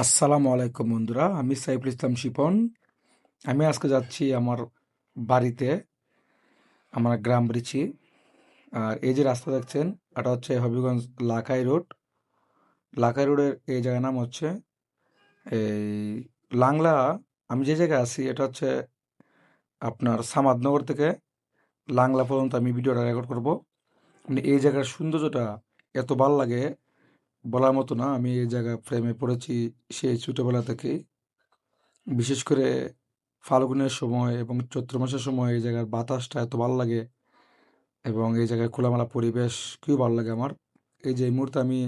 আসসালামু আলাইকুম বন্ধুরা, আমি সাইফুল ইসলাম শিপন। আমি আজকে যাচ্ছি আমার বাড়িতে, আমার গ্রাম ব্রিচি। আর এই যে রাস্তা দেখছেন, এটা হচ্ছে হবিগঞ্জ লাখাই রোড। লাখাই রোডের এই জায়গার নাম হচ্ছে এই লাংলা। আমি যে জায়গায় আছি এটা হচ্ছে আপনার সামাদনগর থেকে লাংলা পর্যন্ত আমি ভিডিওটা রেকর্ড করব। মানে এই জায়গার সৌন্দর্যটা এত ভালো লাগে, বলার মতো না। আমি এই জায়গা প্রেমে পড়েছি সেই ছোটোবেলা থেকেই। বিশেষ করে ফাল্গুনের সময় এবং চৈত্র মাসের সময় এই জায়গার বাতাসটা এত ভালো লাগে এবং এই জায়গায় খোলামেলা পরিবেশ খুবই ভালো লাগে আমার। এই মুহূর্তে আমি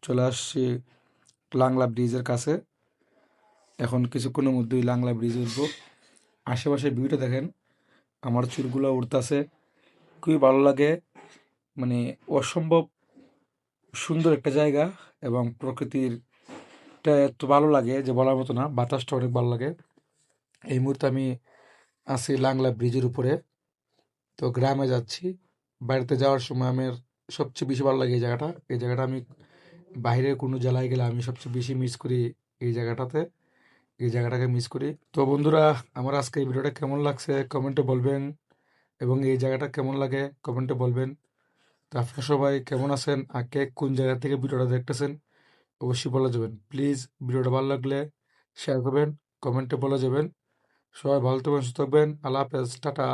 চলে আসছি লাংলা ব্রিজের কাছে। এখন কিছুক্ষণের মধ্যেই লাংলা ব্রিজ উঠবো। আশেপাশের ভিউটা দেখেন, আমার চুলগুলো উঠতাছে, খুবই ভালো লাগে। মানে অসম্ভব সুন্দর একটা জায়গা এবং প্রকৃতিরটা এত ভালো লাগে যে বলার মতো না। বাতাসটা অনেক ভালো লাগে। এই মুহূর্তে আমি আছি লাংলা ব্রিজের উপরে। তো গ্রামে যাচ্ছি। বাড়িতে যাওয়ার সময় আমার সবচেয়ে বেশি ভালো লাগে এই জায়গাটা। এই জায়গাটা আমি বাইরের কোনো জেলায় গেলে আমি সবচেয়ে বেশি মিস করি এই জায়গাটাতে। এই জায়গাটাকে মিস করি। তো বন্ধুরা, আমার আজকে এই ভিডিওটা কেমন লাগছে কমেন্টে বলবেন, এবং এই জায়গাটা কেমন লাগে কমেন্টে বলবেন। তো আপনারা সবাই কেমন আছেন আর কে কোন জায়গা থেকে ভিডিওটা দেখতেছেন অবশ্যই বলে যাবেন। প্লিজ ভিডিওটা ভালো লাগলে শেয়ার করবেন, কমেন্টে বলে যাবেন। সবাই ভালো থাকবেন, সুস্থ থাকবেন। আল্লাহ হাফেজ, টাটা।